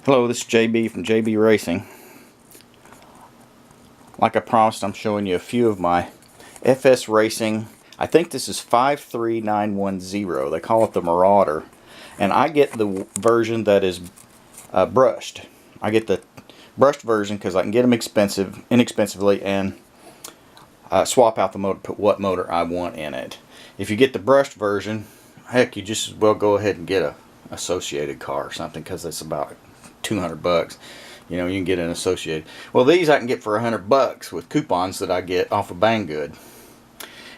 Hello, this is JB from JB Racing. Like I promised, I'm showing you a few of my FS Racing. I think this is 53910. They call it the Marauder. And I get the version that is brushed. I get the brushed version because I can get them inexpensively and swap out the motor, put what motor I want in it. If you get the brushed version, heck, you just as well go ahead and get a Associated car or something, because it's about $200. You know, you can get an Associated. Well, these I can get for $100 with coupons that I get off of Banggood.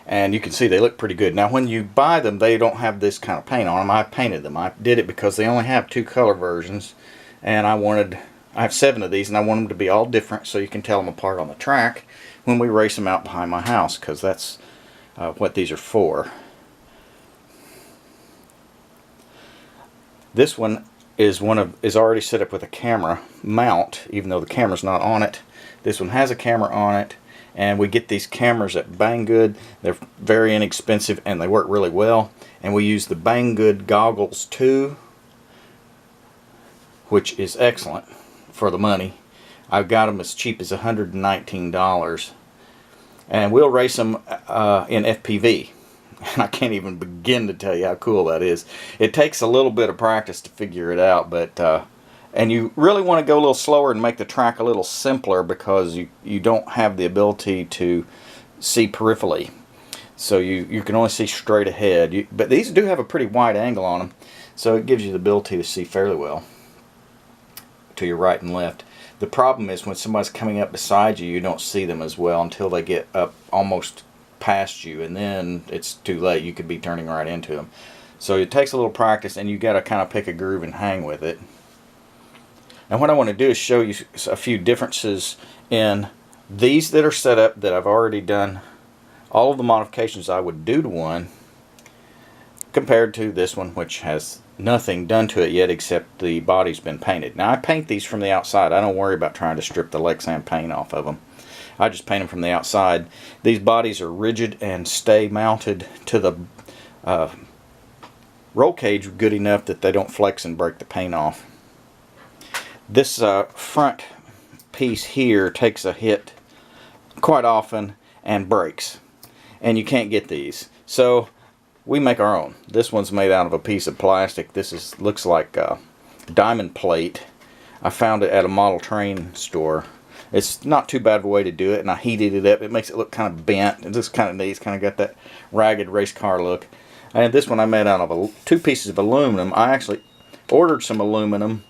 And you can see they look pretty good. Now, when you buy them, they don't have this kind of paint on them. I painted them. I did it because they only have 2 color versions, and I have 7 of these, and I want them to be all different so you can tell them apart on the track when we race them out behind my house, because that's what these are for. This one is already set up with a camera mount, even though the camera's not on it. This one has a camera on it, and we get these cameras at Banggood. They're very inexpensive and they work really well. And we use the Banggood goggles too, which is excellent for the money. I've got them as cheap as $119, and we'll race them in FPV. And I can't even begin to tell you how cool that is. It takes a little bit of practice to figure it out, but and you really want to go a little slower and make the track a little simpler, because you don't have the ability to see peripherally. So you can only see straight ahead. But these do have a pretty wide angle on them, so it gives you the ability to see fairly well to your right and left. The problem is when somebody's coming up beside you, you don't see them as well until they get up almost past you, and then it's too late. You could be turning right into them. So it takes a little practice, and you got to kind of pick a groove and hang with it. And what I want to do is show you a few differences in these that are set up that I've already done all of the modifications I would do to one, compared to this one, which has nothing done to it yet except the body's been painted. Now, I paint these from the outside. I don't worry about trying to strip the Lexan paint off of them. I just paint them from the outside. These bodies are rigid and stay mounted to the roll cage good enough that they don't flex and break the paint off. This front piece here takes a hit quite often and breaks, and you can't get these. So we make our own. This one's made out of a piece of plastic. This looks like diamond plate. I found it at a model train store. It's not too bad of a way to do it, and I heated it up. It makes it look kind of bent. It looks kind of neat. It's kind of got that ragged race car look. And this one I made out of 2 pieces of aluminum. I actually ordered some aluminum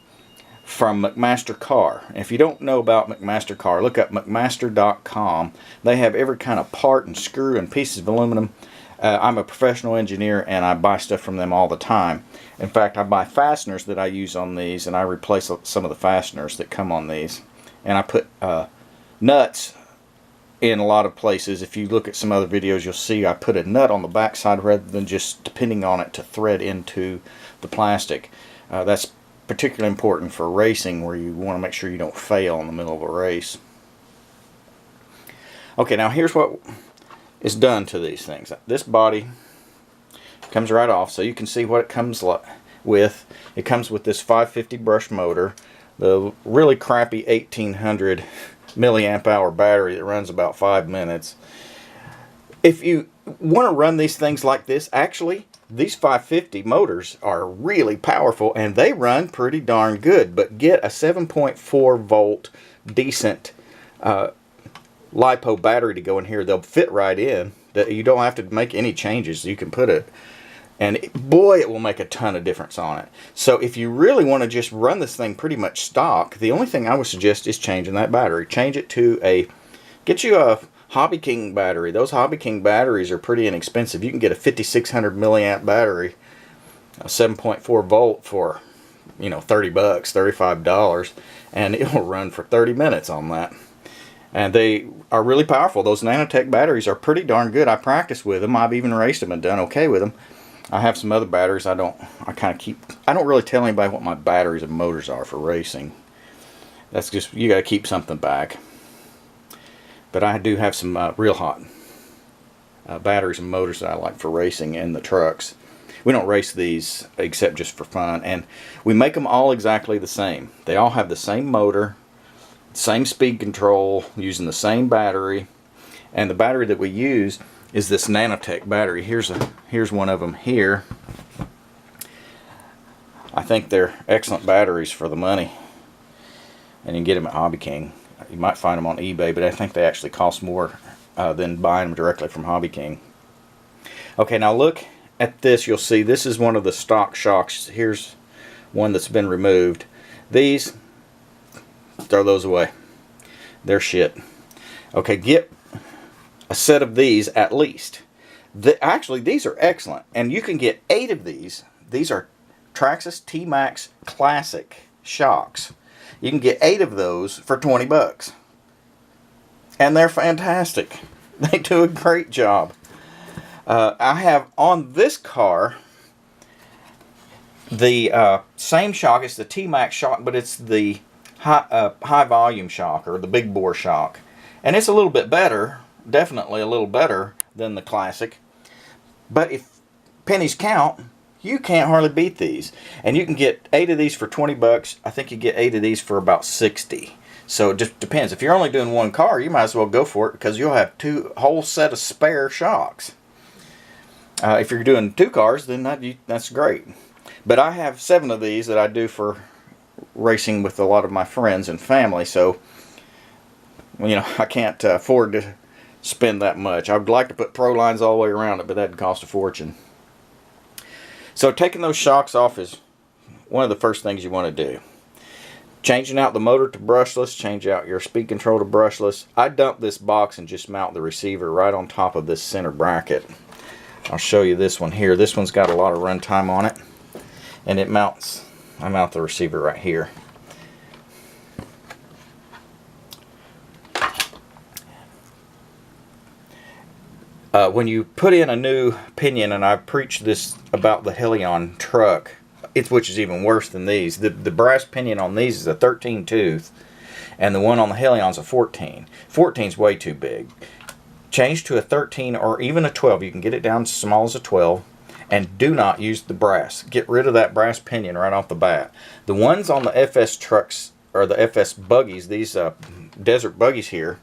from McMaster Car. If you don't know about McMaster Car, look up McMaster.com. They have every kind of part and screw and pieces of aluminum. I'm a professional engineer, and I buy stuff from them all the time. In fact, I buy fasteners that I use on these, and I replace some of the fasteners that come on these. And I put nuts in a lot of places. If you look at some other videos, you'll see I put a nut on the back side rather than just depending on it to thread into the plastic. That's particularly important for racing, where you want to make sure you don't fail in the middle of a race. Okay, now here's what is done to these things. This body comes right off, so you can see what it comes with. It comes with this 550 brush motor, the really crappy 1800 milliamp hour battery that runs about 5 minutes. If you want to run these things like this, actually these 550 motors are really powerful and they run pretty darn good, but get a 7.4 volt decent LiPo battery to go in here. They'll fit right in. You don't have to make any changes. You can put it, and boy, it will make a ton of difference on it. So if you really want to just run this thing pretty much stock, the only thing I would suggest is changing that battery. Change it to get you a Hobby King battery. Those Hobby King batteries are pretty inexpensive. You can get a 5600 milliamp battery, a 7.4 volt for, you know, $30, $35, and it will run for 30 minutes on that. And they are really powerful. Those Nanotech batteries are pretty darn good. I practice with them. I've even raced them and done okay with them. I have some other batteries I don't really tell anybody what my batteries and motors are for racing. That's just, you got to keep something back. But I do have some real hot batteries and motors that I like for racing in the trucks. We don't race these except just for fun. And we make them all exactly the same. They all have the same motor, same speed control, using the same battery. And the battery that we use is this Nanotech battery. Here's one of them here. I think they're excellent batteries for the money. And you can get them at Hobby King. You might find them on eBay, but I think they actually cost more than buying them directly from Hobby King. Okay, now look at this. You'll see this is one of the stock shocks. Here's one that's been removed. These, throw those away. They're shit. Okay, get a set of these at least. Actually, these are excellent, and you can get 8 of these. These are Traxxas Tmax Classic shocks. You can get 8 of those for 20 bucks. And they're fantastic. They do a great job. I have on this car the same shock. It's the Tmax shock, but it's the high volume shock, or the big bore shock. And it's a little bit better, definitely a little better than the Classic. But if pennies count, you can't hardly beat these. And you can get 8 of these for 20 bucks. I think you get 8 of these for about 60. So it just depends. If you're only doing one car, you might as well go for it, because you'll have a whole set of spare shocks. If you're doing 2 cars, then that's great. But I have 7 of these that I do for racing with a lot of my friends and family. So, you know, I can't afford to spend that much. I would like to put Pro lines all the way around it, but that'd cost a fortune. So taking those shocks off is one of the first things you want to do. Changing out the motor to brushless, change out your speed control to brushless. I dump this box and just mount the receiver right on top of this center bracket. I'll show you this one here. This one's got a lot of run time on it, and I mount the receiver right here. When you put in a new pinion, and I preached this about the Helion truck, which is even worse than these. The brass pinion on these is a 13 tooth, and the one on the Helion's a 14. 14's way too big. Change to a 13 or even a 12. You can get it down as small as a 12, and do not use the brass. Get rid of that brass pinion right off the bat. The ones on the FS trucks, or the FS buggies, these desert buggies here,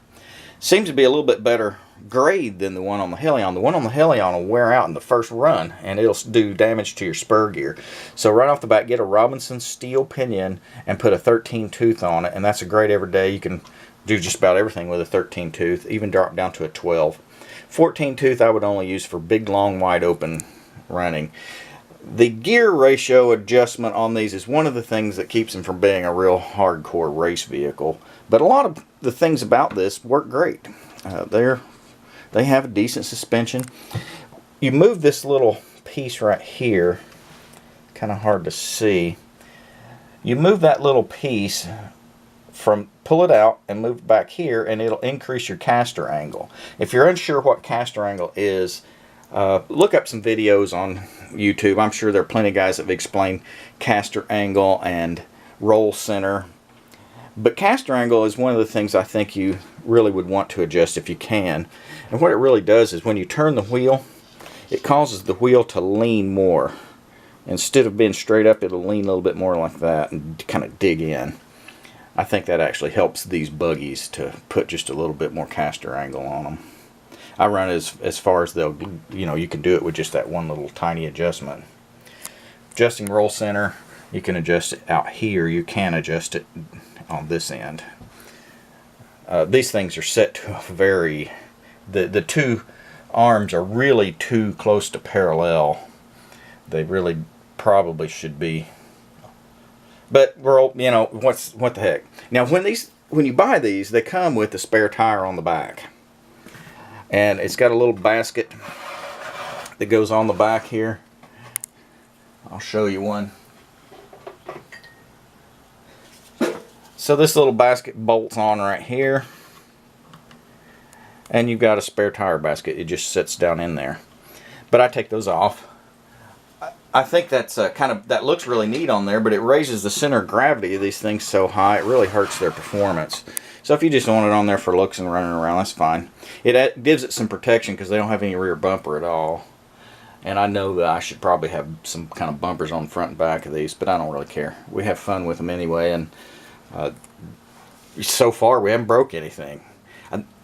seems to be a little bit better grade than the one on the Helion. The one on the Helion will wear out in the first run, and it'll do damage to your spur gear. So right off the bat, get a Robinson steel pinion and put a 13 tooth on it, and that's a great everyday. You can do just about everything with a 13 tooth, even drop down to a 12. 14 tooth I would only use for big, long, wide open running. The gear ratio adjustment on these is one of the things that keeps them from being a real hardcore race vehicle. But a lot of the things about this work great. They have a decent suspension. You move this little piece right here, kind of hard to see. You move that little piece pull it out and move it back here, and it'll increase your caster angle. If you're unsure what caster angle is, look up some videos on YouTube. I'm sure there are plenty of guys that have explained caster angle and roll center. But caster angle is one of the things I think you really would want to adjust if you can. And what it really does is when you turn the wheel, it causes the wheel to lean more. Instead of being straight up, it'll lean a little bit more like that and kind of dig in. I think that actually helps these buggies to put just a little bit more caster angle on them. I run as far as you can do it with just that one little tiny adjustment. Adjusting roll center, you can adjust it out here. You can adjust it on this end. These things are set to a very, the two arms are really too close to parallel. They really probably should be. But what the heck. Now when you buy these, they come with a spare tire on the back. And it's got a little basket that goes on the back here. I'll show you one. So this little basket bolts on right here. And you've got a spare tire basket. It just sits down in there. But I take those off. I think that's that looks really neat on there, but it raises the center of gravity of these things so high, it really hurts their performance. So if you just want it on there for looks and running around, that's fine. It gives it some protection because they don't have any rear bumper at all. And I know that I should probably have some kind of bumpers on the front and back of these, but I don't really care. We have fun with them anyway, and so far we haven't broke anything.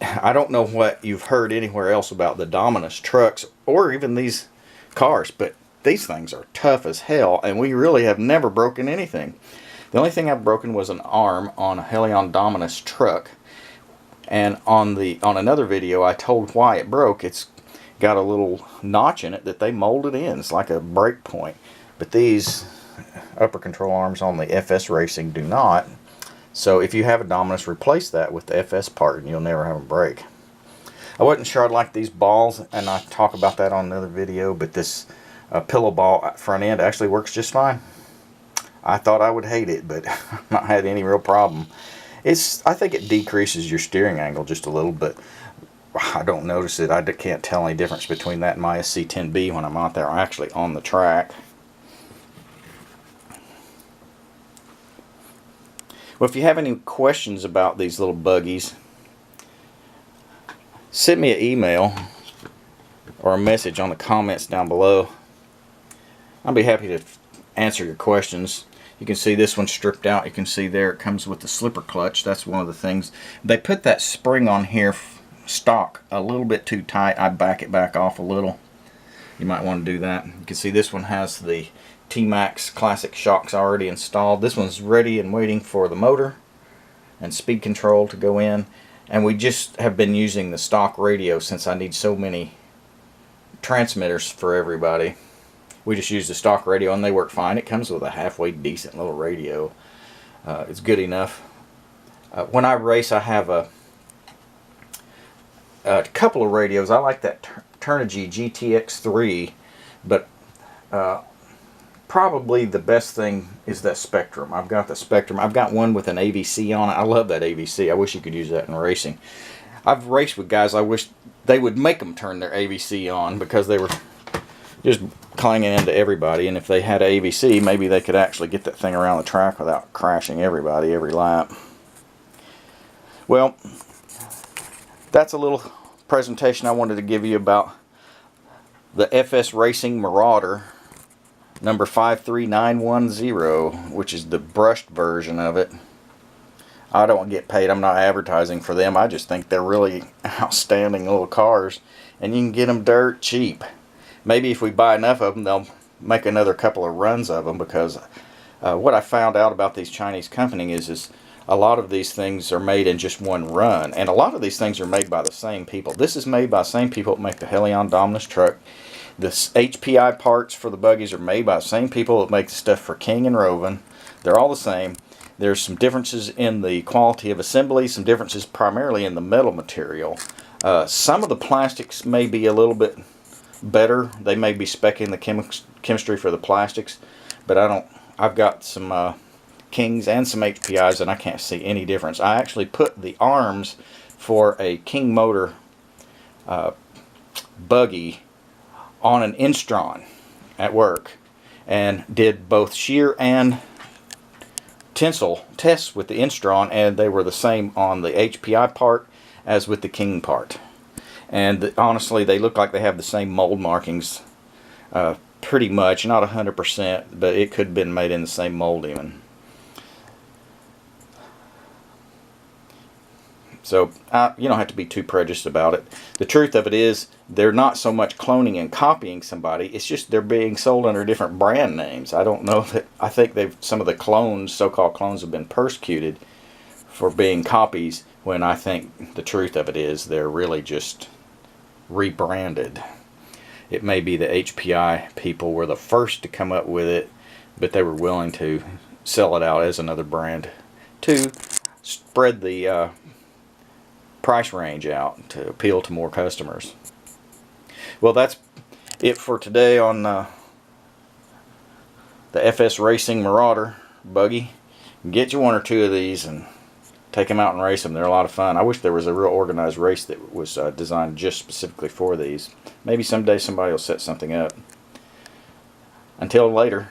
I don't know what you've heard anywhere else about the Dominus trucks or even these cars, but these things are tough as hell, and we really have never broken anything. The only thing I've broken was an arm on a Helion Dominus truck, and on another video I told why it broke. It's got a little notch in it that they molded in. It's like a break point, but these upper control arms on the FS Racing do not. So if you have a Dominus, replace that with the FS part and you'll never have them break. I wasn't sure I'd like these balls, and I talk about that on another video, but this pillow ball front end actually works just fine. I thought I would hate it, but I've not had any real problem. I think it decreases your steering angle just a little, but I don't notice it. I can't tell any difference between that and my SC10B when I'm out there actually on the track. Well, if you have any questions about these little buggies, send me an email or a message on the comments down below. I'll be happy to answer your questions. You can see this one stripped out. You can see there it comes with the slipper clutch. That's one of the things. They put that spring on here stock a little bit too tight. I back it back off a little. You might want to do that. You can see this one has the Tmax classic shocks already installed. This one's ready and waiting for the motor and speed control to go in, and we just have been using the stock radio since I need so many transmitters for everybody. We just use the stock radio and they work fine. It comes with a halfway decent little radio. It's good enough. When I race, I have a couple of radios. I like that Turnigy GTX3, but probably the best thing is that Spectrum. I've got the Spectrum. I've got one with an AVC on it. I love that AVC. I wish you could use that in racing. I've raced with guys I wish they would make them turn their AVC on because they were just clanging into everybody, and if they had an AVC, maybe they could actually get that thing around the track without crashing everybody every lap. Well, that's a little presentation I wanted to give you about the FS Racing Marauder number 53910, which is the brushed version of it. I don't get paid. I'm not advertising for them. I just think they're really outstanding little cars, and you can get them dirt cheap. Maybe if we buy enough of them, they'll make another couple of runs of them, because what I found out about these Chinese companies is a lot of these things are made in just one run, and a lot of these things are made by the same people. This is made by the same people that make the Helion Dominus truck. The HPI parts for the buggies are made by the same people that make the stuff for King and Roven. They're all the same. There's some differences in the quality of assembly, some differences primarily in the metal material. Some of the plastics may be a little bit better. They may be speccing the chemistry for the plastics, but I've got some Kings and some HPIs, and I can't see any difference. I actually put the arms for a King motor buggy on an Instron at work, and did both shear and tensile tests with the Instron, and they were the same on the HPI part as with the King part. And honestly, they look like they have the same mold markings, pretty much, not 100%, but it could have been made in the same mold even. So you don't have to be too prejudiced about it. The truth of it is, they're not so much cloning and copying somebody, it's just they're being sold under different brand names. I don't know that, I think some of the clones, so-called clones, have been persecuted for being copies, when I think the truth of it is they're really just rebranded. It may be the HPI people were the first to come up with it, but they were willing to sell it out as another brand to spread the price range out to appeal to more customers. Well, that's it for today on the FS Racing Marauder buggy. Get you one or two of these and take them out and race them. They're a lot of fun. I wish there was a real organized race that was designed just specifically for these. Maybe someday somebody will set something up. Until later.